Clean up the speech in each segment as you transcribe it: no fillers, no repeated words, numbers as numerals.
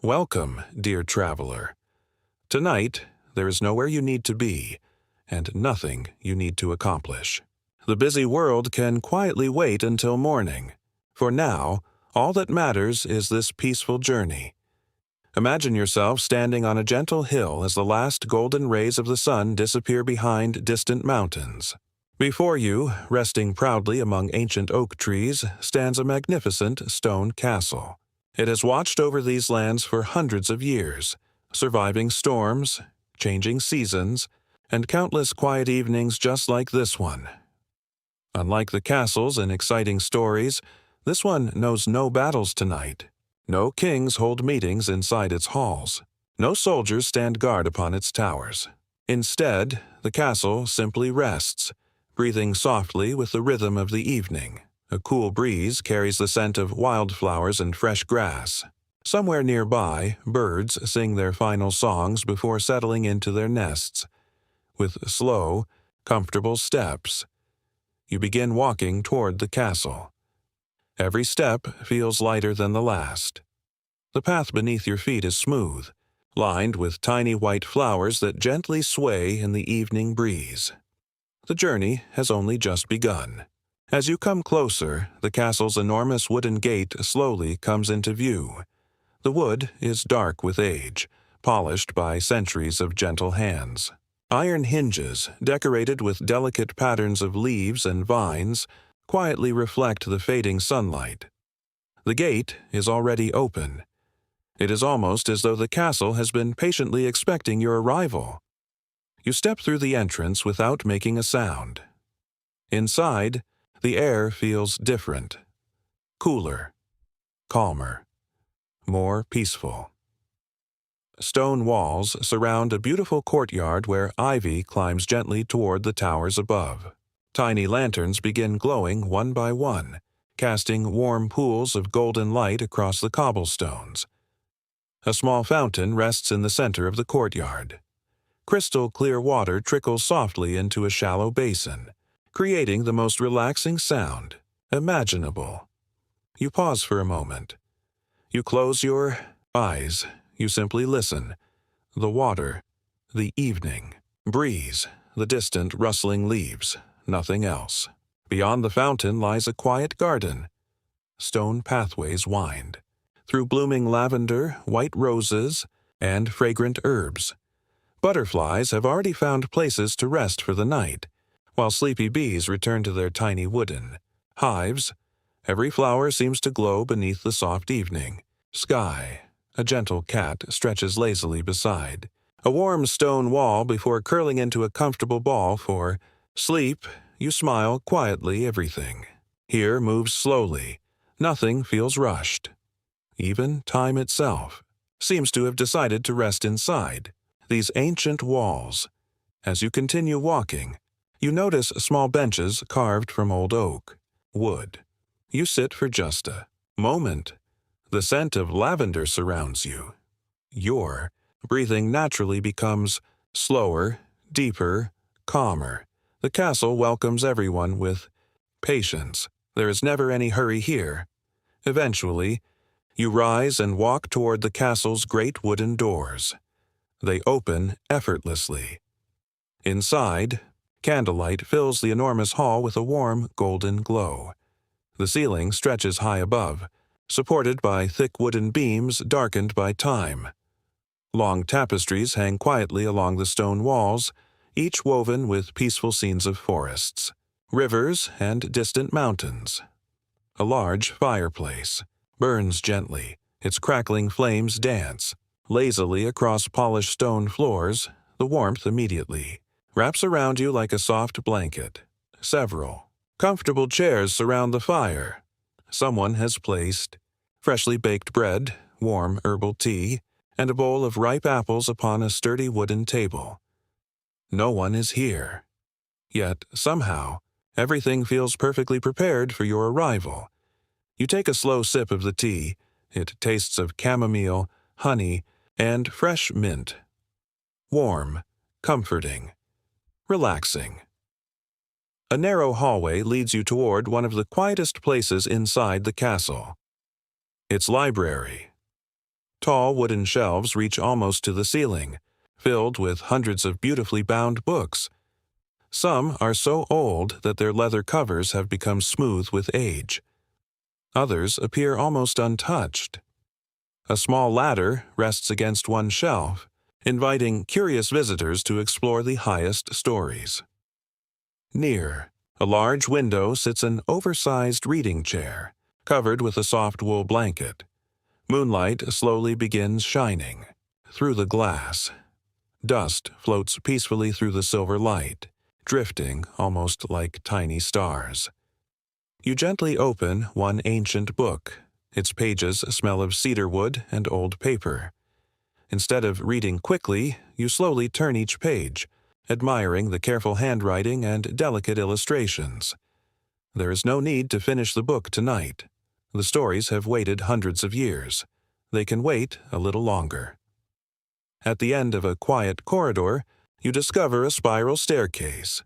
Welcome, dear traveler. Tonight, there is nowhere you need to be, and nothing you need to accomplish. The busy world can quietly wait until morning. For now, all that matters is this peaceful journey. Imagine yourself standing on a gentle hill as the last golden rays of the sun disappear behind distant mountains. Before you, resting proudly among ancient oak trees, stands a magnificent stone castle. It has watched over these lands for hundreds of years, surviving storms, changing seasons, and countless quiet evenings just like this one. Unlike the castles in exciting stories, this one knows no battles tonight. No kings hold meetings inside its halls. No soldiers stand guard upon its towers. Instead, the castle simply rests, breathing softly with the rhythm of the evening. A cool breeze carries the scent of wildflowers and fresh grass. Somewhere nearby, birds sing their final songs before settling into their nests. With slow, comfortable steps, you begin walking toward the castle. Every step feels lighter than the last. The path beneath your feet is smooth, lined with tiny white flowers that gently sway in the evening breeze. The journey has only just begun. As you come closer, the castle's enormous wooden gate slowly comes into view. The wood is dark with age, polished by centuries of gentle hands. Iron hinges, decorated with delicate patterns of leaves and vines, quietly reflect the fading sunlight. The gate is already open. It is almost as though the castle has been patiently expecting your arrival. You step through the entrance without making a sound. Inside, the air feels different, cooler, calmer, more peaceful. Stone walls surround a beautiful courtyard where ivy climbs gently toward the towers above. Tiny lanterns begin glowing one by one, casting warm pools of golden light across the cobblestones. A small fountain rests in the center of the courtyard. Crystal clear water trickles softly into a shallow basin, creating the most relaxing sound imaginable. You pause for a moment. You close your eyes. You simply listen. The water, the evening, breeze, the distant rustling leaves. Nothing else. Beyond the fountain lies a quiet garden. Stone pathways wind through blooming lavender, white roses, and fragrant herbs. Butterflies have already found places to rest for the night, while sleepy bees return to their tiny wooden hives. Every flower seems to glow beneath the soft evening sky. A gentle cat stretches lazily beside a warm stone wall before curling into a comfortable ball for sleep. You smile quietly. Everything here moves slowly. Nothing feels rushed. Even time itself seems to have decided to rest inside these ancient walls. As you continue walking, you notice small benches carved from old oak, wood. You sit for just a moment. The scent of lavender surrounds you. Your breathing naturally becomes slower, deeper, calmer. The castle welcomes everyone with patience. There is never any hurry here. Eventually, you rise and walk toward the castle's great wooden doors. They open effortlessly. Inside, candlelight fills the enormous hall with a warm, golden glow. The ceiling stretches high above, supported by thick wooden beams darkened by time. Long tapestries hang quietly along the stone walls, each woven with peaceful scenes of forests, rivers, and distant mountains. A large fireplace burns gently. Its crackling flames dance lazily across polished stone floors. The warmth immediately wraps around you like a soft blanket. Several comfortable chairs surround the fire. Someone has placed freshly baked bread, warm herbal tea, and a bowl of ripe apples upon a sturdy wooden table. No one is here. Yet, somehow, everything feels perfectly prepared for your arrival. You take a slow sip of the tea. It tastes of chamomile, honey, and fresh mint. Warm, comforting, relaxing. A narrow hallway leads you toward one of the quietest places inside the castle. Its library. Tall wooden shelves reach almost to the ceiling, filled with hundreds of beautifully bound books. Some are so old that their leather covers have become smooth with age. Others appear almost untouched. A small ladder rests against one shelf, inviting curious visitors to explore the highest stories. Near, a large window sits an oversized reading chair, covered with a soft wool blanket. Moonlight slowly begins shining through the glass. Dust floats peacefully through the silver light, drifting almost like tiny stars. You gently open one ancient book. Its pages smell of cedarwood and old paper. Instead of reading quickly, you slowly turn each page, admiring the careful handwriting and delicate illustrations. There is no need to finish the book tonight. The stories have waited hundreds of years. They can wait a little longer. At the end of a quiet corridor, you discover a spiral staircase.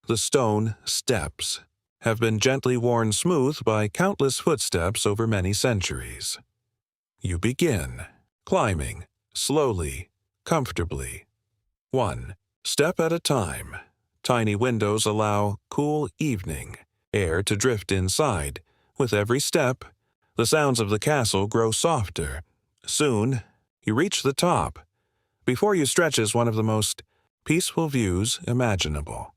The stone steps have been gently worn smooth by countless footsteps over many centuries. You begin climbing, slowly, comfortably. One step at a time. Tiny windows allow cool evening air to drift inside. With every step, the sounds of the castle grow softer. Soon, you reach the top. Before you stretches one of the most peaceful views imaginable.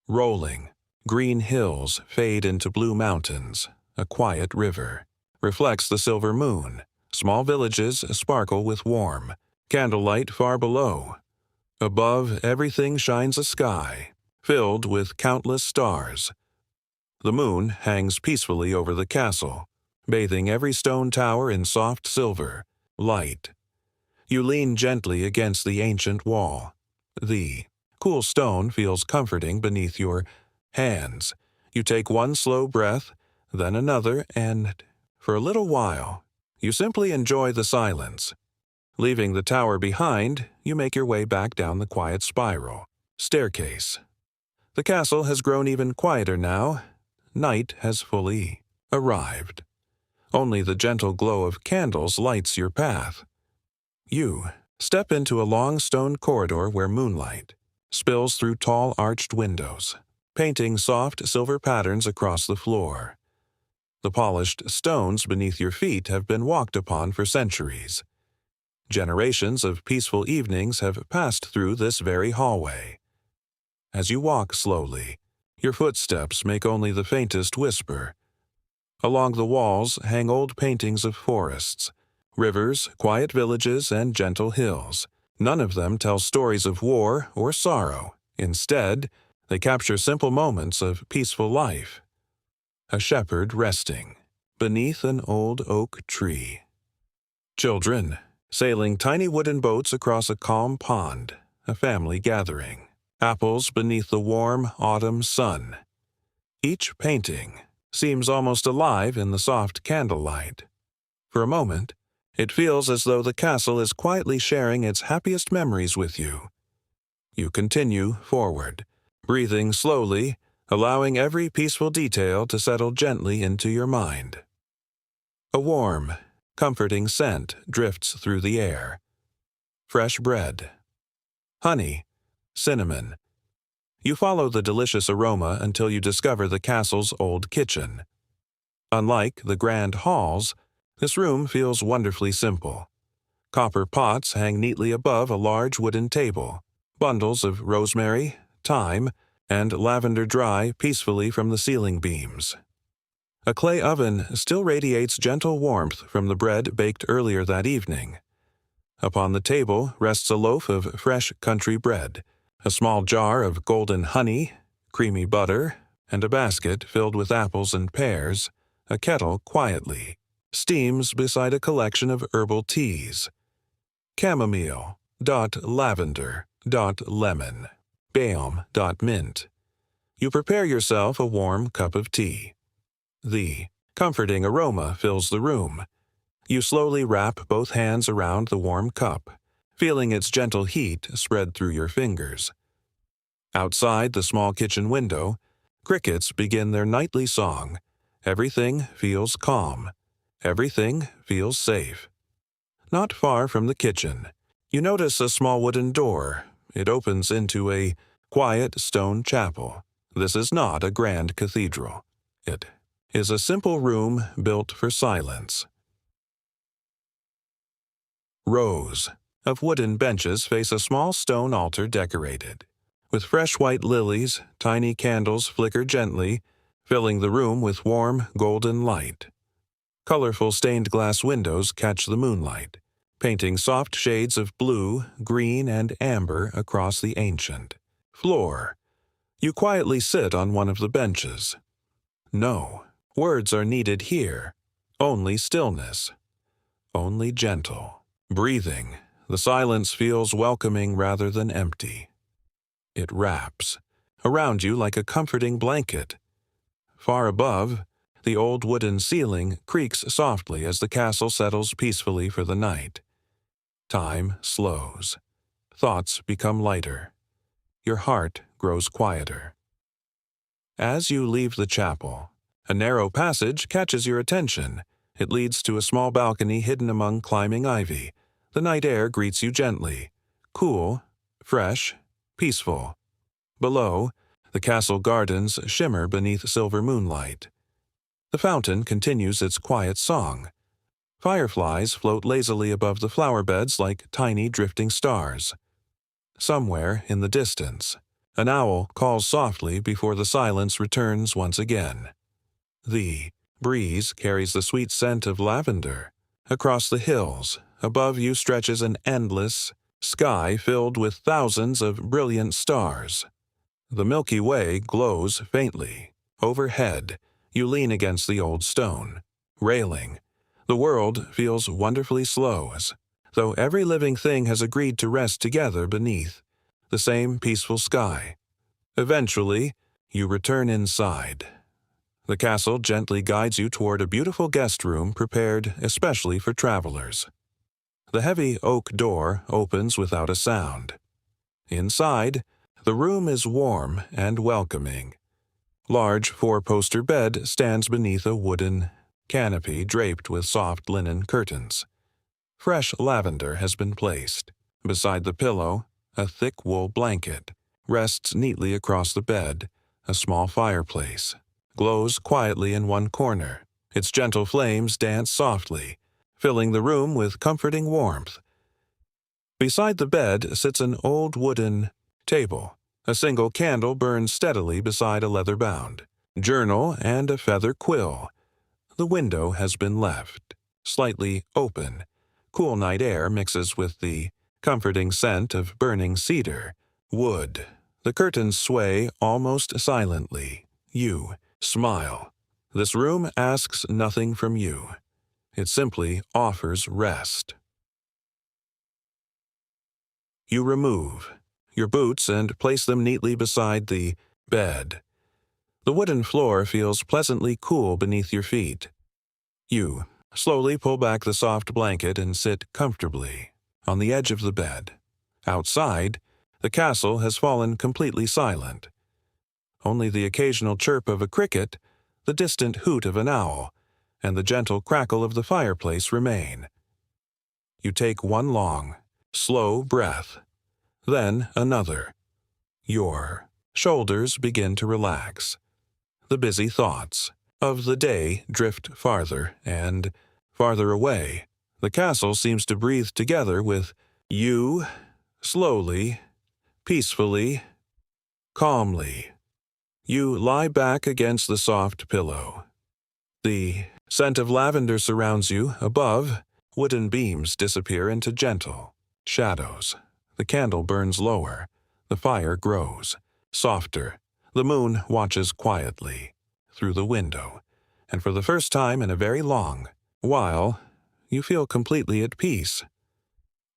Rolling, green hills fade into blue mountains. A quiet river reflects the silver moon. Small villages sparkle with warm candlelight far below. Above, everything shines a sky filled with countless stars. The moon hangs peacefully over the castle, bathing every stone tower in soft silver light. You lean gently against the ancient wall. The cool stone feels comforting beneath your hands. You take one slow breath, then another, and, for a little while, you simply enjoy the silence. Leaving the tower behind, you make your way back down the quiet spiral staircase. The castle has grown even quieter now. Night has fully arrived. Only the gentle glow of candles lights your path. You step into a long stone corridor where moonlight spills through tall arched windows, painting soft silver patterns across the floor. The polished stones beneath your feet have been walked upon for centuries. Generations of peaceful evenings have passed through this very hallway. As you walk slowly, your footsteps make only the faintest whisper. Along the walls hang old paintings of forests, rivers, quiet villages, and gentle hills. None of them tell stories of war or sorrow. Instead, they capture simple moments of peaceful life. A shepherd resting beneath an old oak tree. Children sailing tiny wooden boats across a calm pond. A family gathering. Apples beneath the warm autumn sun. Each painting seems almost alive in the soft candlelight. For a moment, it feels as though the castle is quietly sharing its happiest memories with you. You continue forward, breathing slowly, allowing every peaceful detail to settle gently into your mind. A warm, comforting scent drifts through the air. Fresh bread, honey, cinnamon. You follow the delicious aroma until you discover the castle's old kitchen. Unlike the grand halls, this room feels wonderfully simple. Copper pots hang neatly above a large wooden table. Bundles of rosemary, thyme, and lavender dry peacefully from the ceiling beams. A clay oven still radiates gentle warmth from the bread baked earlier that evening. Upon the table rests a loaf of fresh country bread, a small jar of golden honey, creamy butter, and a basket filled with apples and pears. A kettle quietly steams beside a collection of herbal teas. Chamomile, lavender, lemon, balm, mint. You prepare yourself a warm cup of tea. The comforting aroma fills the room. You slowly wrap both hands around the warm cup, feeling its gentle heat spread through your fingers. Outside the small kitchen window, crickets begin their nightly song. Everything feels calm. Everything feels safe. Not far from the kitchen, you notice a small wooden door. It opens into a quiet stone chapel. This is not a grand cathedral. It is a simple room built for silence. Rows of wooden benches face a small stone altar decorated. With fresh white lilies, tiny candles flicker gently, filling the room with warm, golden light. Colorful stained glass windows catch the moonlight, painting soft shades of blue, green, and amber across the ancient floor. You quietly sit on one of the benches. No words are needed here, only stillness, only gentle breathing. The silence feels welcoming rather than empty. It wraps around you like a comforting blanket. Far above, the old wooden ceiling creaks softly as the castle settles peacefully for the night. Time slows. Thoughts become lighter. Your heart grows quieter. As you leave the chapel, a narrow passage catches your attention. It leads to a small balcony hidden among climbing ivy. The night air greets you gently, cool, fresh, peaceful. Below, the castle gardens shimmer beneath silver moonlight. The fountain continues its quiet song. Fireflies float lazily above the flower beds like tiny drifting stars. Somewhere in the distance, an owl calls softly before the silence returns once again. The breeze carries the sweet scent of lavender. Across the hills, above you stretches an endless sky filled with thousands of brilliant stars. The Milky Way glows faintly. Overhead, you lean against the old stone railing. The world feels wonderfully slow, as though every living thing has agreed to rest together beneath the same peaceful sky. Eventually, you return inside. The castle gently guides you toward a beautiful guest room prepared especially for travelers. The heavy oak door opens without a sound. Inside, the room is warm and welcoming. Large four-poster bed stands beneath a wooden canopy draped with soft linen curtains. Fresh lavender has been placed. Beside the pillow, a thick wool blanket rests neatly across the bed. A small fireplace glows quietly in one corner. Its gentle flames dance softly, filling the room with comforting warmth. Beside the bed sits an old wooden table. A single candle burns steadily beside a leather-bound journal and a feather quill. The window has been left slightly open. Cool night air mixes with the comforting scent of burning cedar wood. The curtains sway almost silently. You smile. This room asks nothing from you. It simply offers rest. You remove your boots and place them neatly beside the bed. The wooden floor feels pleasantly cool beneath your feet. You slowly pull back the soft blanket and sit comfortably on the edge of the bed. Outside, the castle has fallen completely silent. Only the occasional chirp of a cricket, the distant hoot of an owl, and the gentle crackle of the fireplace remain. You take one long, slow breath, then another. Your shoulders begin to relax. The busy thoughts of the day drift farther and farther away. The castle seems to breathe together with you, slowly, peacefully, calmly. You lie back against the soft pillow. The scent of lavender surrounds you. Above, wooden beams disappear into gentle shadows. The candle burns lower. The fire grows softer. The moon watches quietly through the window, and for the first time in a very long while, you feel completely at peace.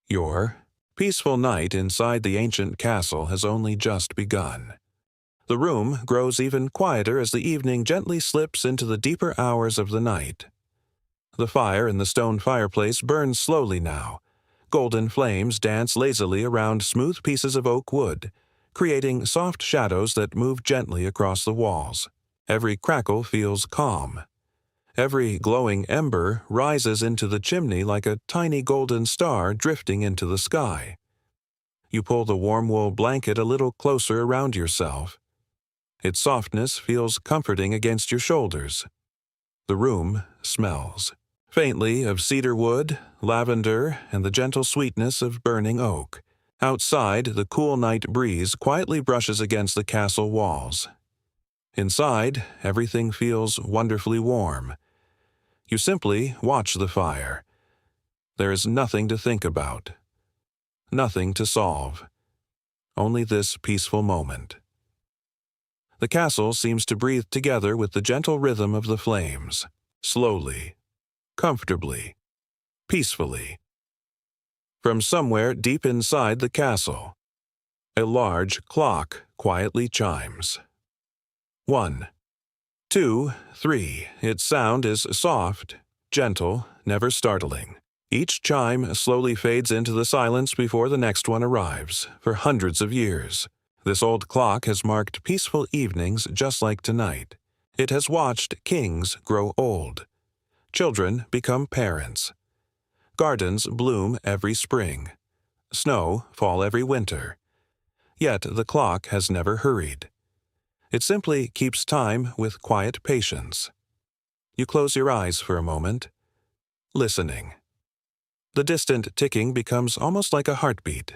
Your peaceful night inside the ancient castle has only just begun. The room grows even quieter as the evening gently slips into the deeper hours of the night. The fire in the stone fireplace burns slowly now. Golden flames dance lazily around smooth pieces of oak wood, creating soft shadows that move gently across the walls. Every crackle feels calm. Every glowing ember rises into the chimney like a tiny golden star drifting into the sky. You pull the warm wool blanket a little closer around yourself. Its softness feels comforting against your shoulders. The room smells, faintly of cedar wood, lavender, and the gentle sweetness of burning oak. Outside, the cool night breeze quietly brushes against the castle walls. Inside, everything feels wonderfully warm. You simply watch the fire. There is nothing to think about, nothing to solve, only this peaceful moment. The castle seems to breathe together with the gentle rhythm of the flames, slowly, comfortably, peacefully. From somewhere deep inside the castle, a large clock quietly chimes. 1, 2, 3. Its sound is soft, gentle, never startling. Each chime slowly fades into the silence before the next one arrives, for hundreds of years. This old clock has marked peaceful evenings just like tonight. It has watched kings grow old, children become parents, gardens bloom every spring, snow fall every winter. Yet the clock has never hurried. It simply keeps time with quiet patience. You close your eyes for a moment, listening. The distant ticking becomes almost like a heartbeat,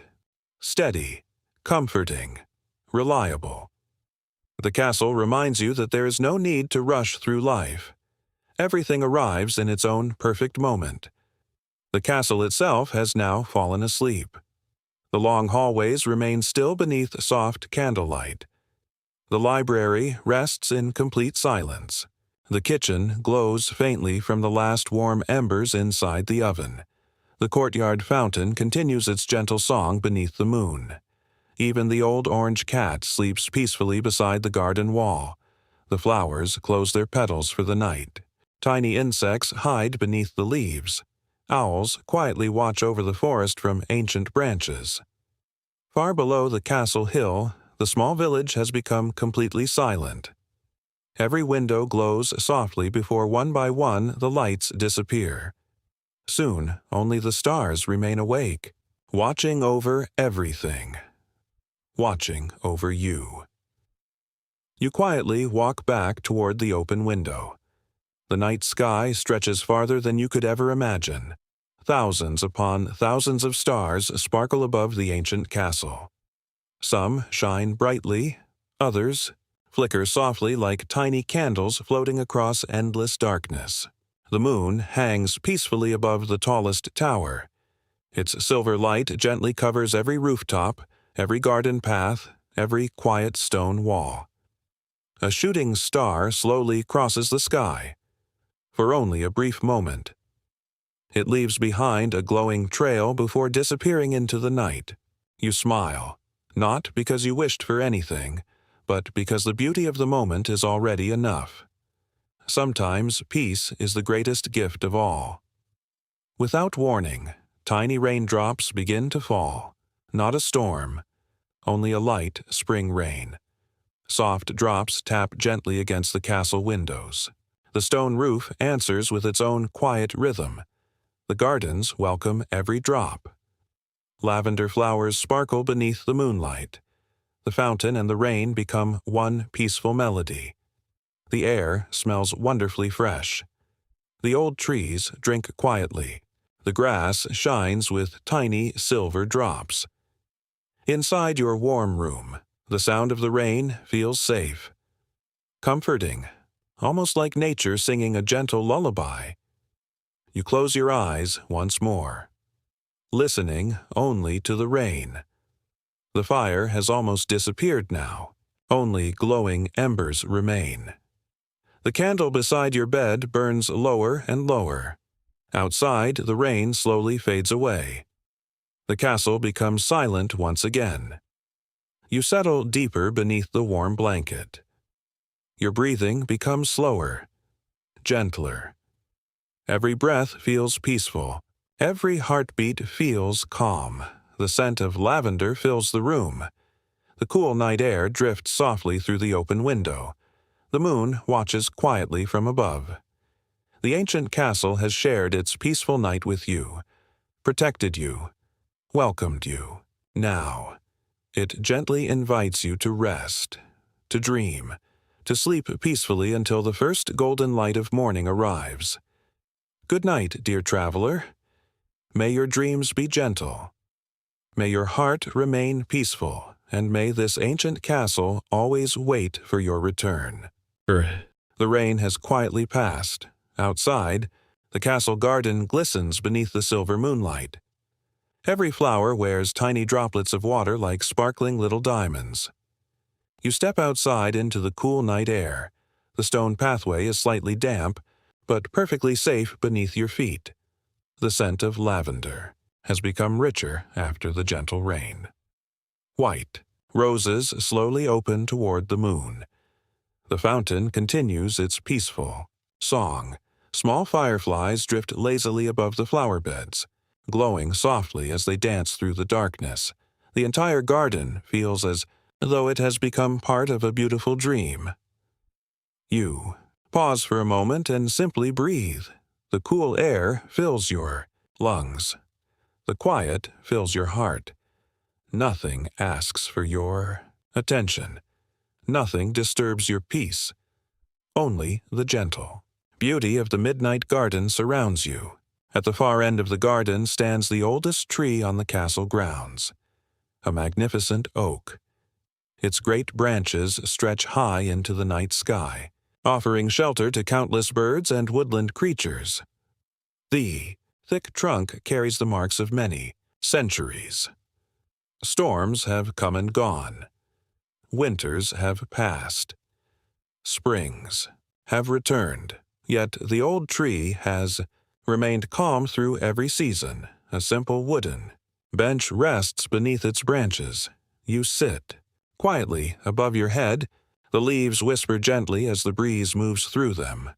steady, comforting, reliable. The castle reminds you that there is no need to rush through life. Everything arrives in its own perfect moment. The castle itself has now fallen asleep. The long hallways remain still beneath soft candlelight. The library rests in complete silence. The kitchen glows faintly from the last warm embers inside the oven. The courtyard fountain continues its gentle song beneath the moon. Even the old orange cat sleeps peacefully beside the garden wall. The flowers close their petals for the night. Tiny insects hide beneath the leaves. Owls quietly watch over the forest from ancient branches. Far below the castle hill, the small village has become completely silent. Every window glows softly before one by one the lights disappear. Soon, only the stars remain awake, watching over everything. Watching over you. You quietly walk back toward the open window. The night sky stretches farther than you could ever imagine. Thousands upon thousands of stars sparkle above the ancient castle. Some shine brightly, others flicker softly like tiny candles floating across endless darkness. The moon hangs peacefully above the tallest tower. Its silver light gently covers every rooftop, every garden path, every quiet stone wall. A shooting star slowly crosses the sky, for only a brief moment. It leaves behind a glowing trail before disappearing into the night. You smile, not because you wished for anything, but because the beauty of the moment is already enough. Sometimes peace is the greatest gift of all. Without warning, tiny raindrops begin to fall. Not a storm, only a light spring rain. Soft drops tap gently against the castle windows. The stone roof answers with its own quiet rhythm. The gardens welcome every drop. Lavender flowers sparkle beneath the moonlight. The fountain and the rain become one peaceful melody. The air smells wonderfully fresh. The old trees drink quietly. The grass shines with tiny silver drops. Inside your warm room, the sound of the rain feels safe, comforting, almost like nature singing a gentle lullaby. You close your eyes once more, listening only to the rain. The fire has almost disappeared now. Only glowing embers remain. The candle beside your bed burns lower and lower. Outside, the rain slowly fades away. The castle becomes silent once again. You settle deeper beneath the warm blanket. Your breathing becomes slower, gentler. Every breath feels peaceful. Every heartbeat feels calm. The scent of lavender fills the room. The cool night air drifts softly through the open window. The moon watches quietly from above. The ancient castle has shared its peaceful night with you, protected you, welcomed you. Now, it gently invites you to rest, to dream, to sleep peacefully until the first golden light of morning arrives. Good night, dear traveler. May your dreams be gentle. May your heart remain peaceful, and may this ancient castle always wait for your return. The rain has quietly passed. Outside, the castle garden glistens beneath the silver moonlight. Every flower wears tiny droplets of water like sparkling little diamonds. You step outside into the cool night air. The stone pathway is slightly damp, but perfectly safe beneath your feet. The scent of lavender has become richer after the gentle rain. White roses slowly open toward the moon. The fountain continues its peaceful song. Small fireflies drift lazily above the flower beds, glowing softly as they dance through the darkness. The entire garden feels as though it has become part of a beautiful dream. You pause for a moment and simply breathe. The cool air fills your lungs. The quiet fills your heart. Nothing asks for your attention. Nothing disturbs your peace. Only the gentle beauty of the midnight garden surrounds you. At the far end of the garden stands the oldest tree on the castle grounds, a magnificent oak. Its great branches stretch high into the night sky, offering shelter to countless birds and woodland creatures. The thick trunk carries the marks of many centuries. Storms have come and gone. Winters have passed. Springs have returned. Yet the old tree has remained calm through every season. A simple wooden bench rests beneath its branches. You sit quietly above your head. The leaves whisper gently as the breeze moves through them.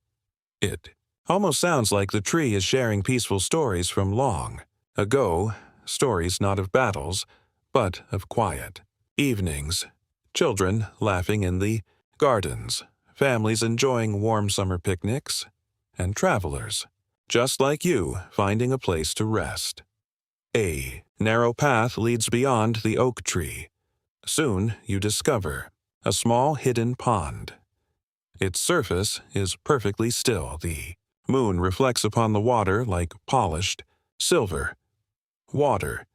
It almost sounds like the tree is sharing peaceful stories from long ago, stories not of battles, but of quiet evenings, children laughing in the gardens, families enjoying warm summer picnics, and travelers, just like you, finding a place to rest. A narrow path leads beyond the oak tree. Soon you discover a small hidden pond. Its surface is perfectly still. The moon reflects upon the water like polished silver. Water.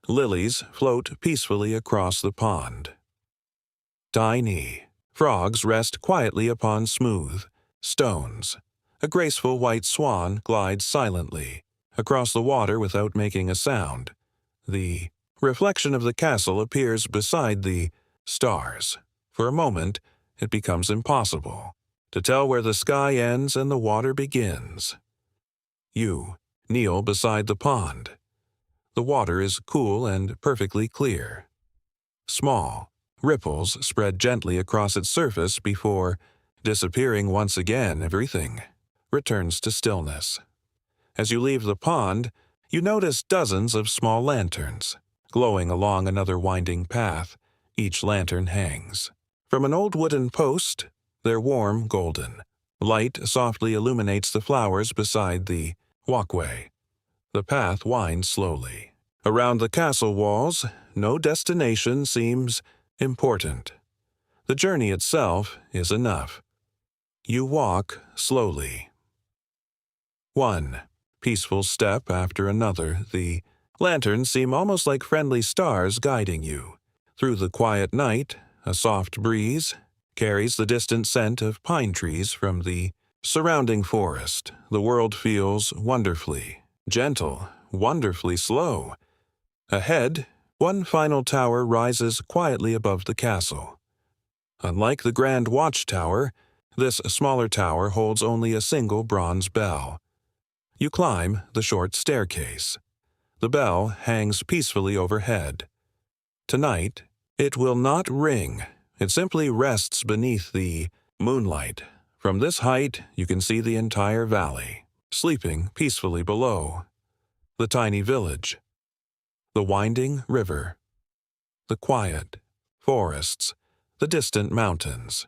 Lilies float peacefully across the pond. Tiny frogs rest quietly upon smooth stones. A graceful white swan glides silently across the water without making a sound. The reflection of the castle appears beside the stars. For a moment, it becomes impossible to tell where the sky ends and the water begins. You kneel beside the pond. The water is cool and perfectly clear. Small ripples spread gently across its surface before disappearing once again. Everything returns to stillness. As you leave the pond, you notice dozens of small lanterns glowing along another winding path. Each lantern hangs from an old wooden post. They're warm golden. Light softly illuminates the flowers beside the walkway. The path winds slowly. Around the castle walls, no destination seems important. The journey itself is enough. You walk slowly. One peaceful step after another, the lanterns seem almost like friendly stars guiding you. Through the quiet night, a soft breeze carries the distant scent of pine trees from the surrounding forest. The world feels wonderfully gentle, wonderfully slow. Ahead, one final tower rises quietly above the castle. Unlike the grand watchtower, this smaller tower holds only a single bronze bell. You climb the short staircase. The bell hangs peacefully overhead. Tonight, it will not ring. It simply rests beneath the moonlight. From this height, you can see the entire valley, sleeping peacefully below. The tiny village, the winding river, the quiet forests, the distant mountains.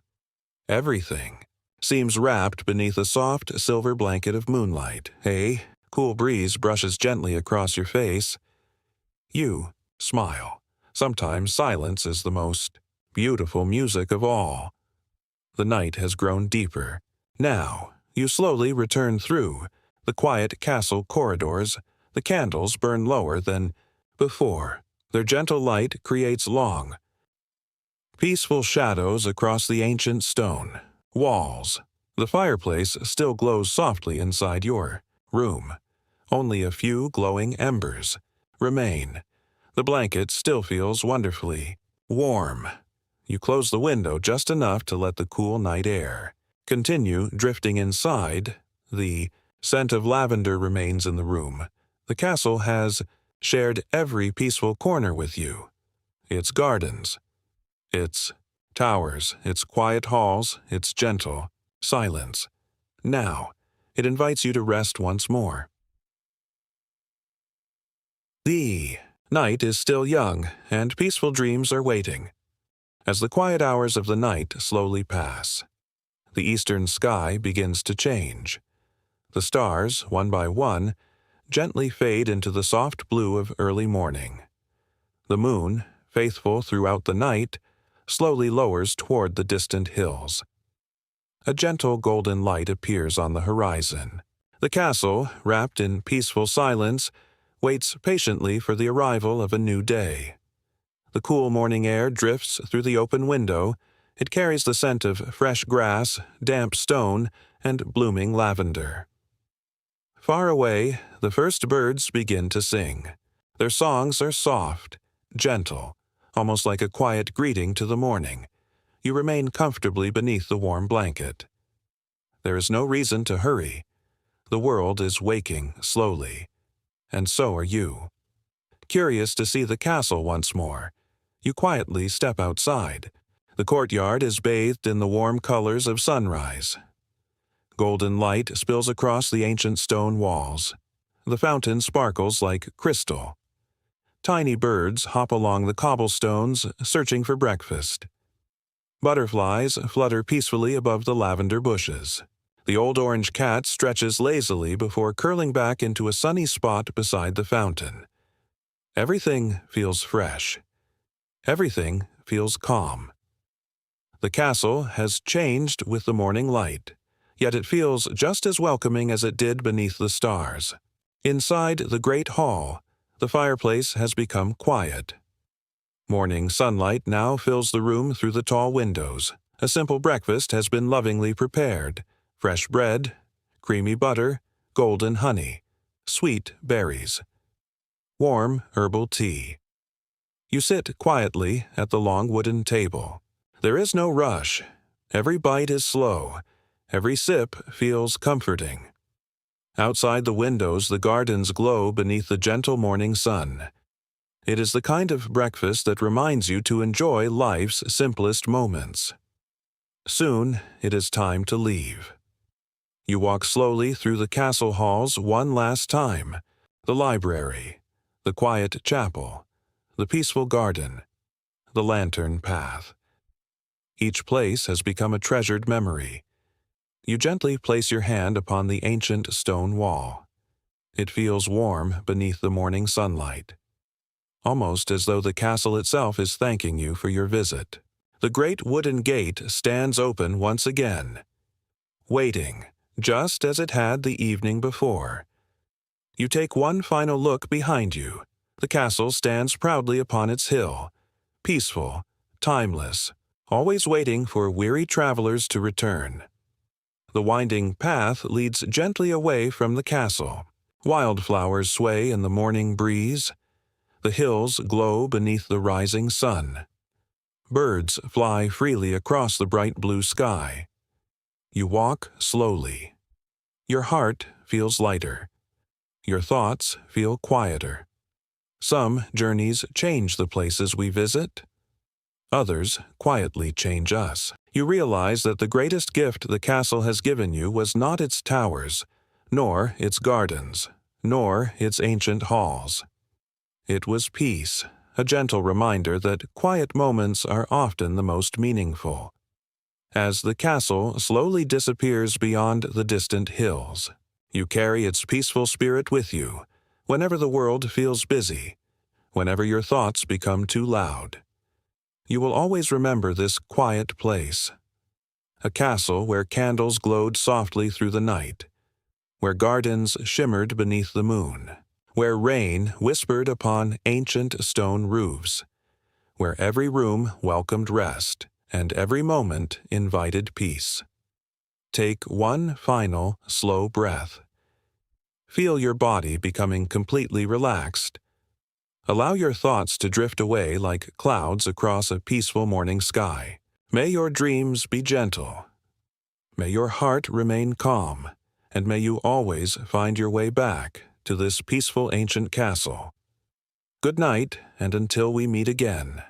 Everything seems wrapped beneath a soft silver blanket of moonlight. A cool breeze brushes gently across your face. You smile. Sometimes silence is the most beautiful music of all. The night has grown deeper. Now, you slowly return through the quiet castle corridors. The candles burn lower than before. Their gentle light creates long, peaceful shadows across the ancient stone walls. The fireplace still glows softly inside your room. Only a few glowing embers remain. The blanket still feels wonderfully warm. You close the window just enough to let the cool night air continue drifting inside. The scent of lavender remains in the room. The castle has shared every peaceful corner with you. Its gardens, its towers, its quiet halls, its gentle silence. Now, it invites you to rest once more. The night is still young, and peaceful dreams are waiting. As the quiet hours of the night slowly pass, the eastern sky begins to change. The stars, one by one, gently fade into the soft blue of early morning. The moon, faithful throughout the night, slowly lowers toward the distant hills. A gentle golden light appears on the horizon. The castle, wrapped in peaceful silence, waits patiently for the arrival of a new day. The cool morning air drifts through the open window. It carries the scent of fresh grass, damp stone, and blooming lavender. Far away, the first birds begin to sing. Their songs are soft, gentle, almost like a quiet greeting to the morning. You remain comfortably beneath the warm blanket. There is no reason to hurry. The world is waking slowly, and so are you. Curious to see the castle once more, you quietly step outside. The courtyard is bathed in the warm colors of sunrise. Golden light spills across the ancient stone walls. The fountain sparkles like crystal. Tiny birds hop along the cobblestones, searching for breakfast. Butterflies flutter peacefully above the lavender bushes. The old orange cat stretches lazily before curling back into a sunny spot beside the fountain. Everything feels fresh. Everything feels calm. The castle has changed with the morning light, yet it feels just as welcoming as it did beneath the stars. Inside the great hall, the fireplace has become quiet. Morning sunlight now fills the room through the tall windows. A simple breakfast has been lovingly prepared. Fresh bread, creamy butter, golden honey, sweet berries, warm herbal tea. You sit quietly at the long wooden table. There is no rush. Every bite is slow. Every sip feels comforting. Outside the windows, the gardens glow beneath the gentle morning sun. It is the kind of breakfast that reminds you to enjoy life's simplest moments. Soon, it is time to leave. You walk slowly through the castle halls one last time. The library, the quiet chapel, the peaceful garden, the lantern path. Each place has become a treasured memory. You gently place your hand upon the ancient stone wall. It feels warm beneath the morning sunlight, almost as though the castle itself is thanking you for your visit. The great wooden gate stands open once again, waiting, just as it had the evening before. You take one final look behind you. The castle stands proudly upon its hill, peaceful, timeless, always waiting for weary travelers to return. The winding path leads gently away from the castle. Wildflowers sway in the morning breeze. The hills glow beneath the rising sun. Birds fly freely across the bright blue sky. You walk slowly. Your heart feels lighter. Your thoughts feel quieter. Some journeys change the places we visit. Others quietly change us. You realize that the greatest gift the castle has given you was not its towers, nor its gardens, nor its ancient halls. It was peace, a gentle reminder that quiet moments are often the most meaningful. as the castle slowly disappears beyond the distant hills. You carry its peaceful spirit with you, whenever the world feels busy, whenever your thoughts become too loud. You will always remember this quiet place, a castle where candles glowed softly through the night, where gardens shimmered beneath the moon, where rain whispered upon ancient stone roofs, where every room welcomed rest and every moment invited peace. Take one final, slow breath. Feel your body becoming completely relaxed. Allow your thoughts to drift away like clouds across a peaceful morning sky. May your dreams be gentle. May your heart remain calm, and may you always find your way back to this peaceful ancient castle. Good night, and until we meet again.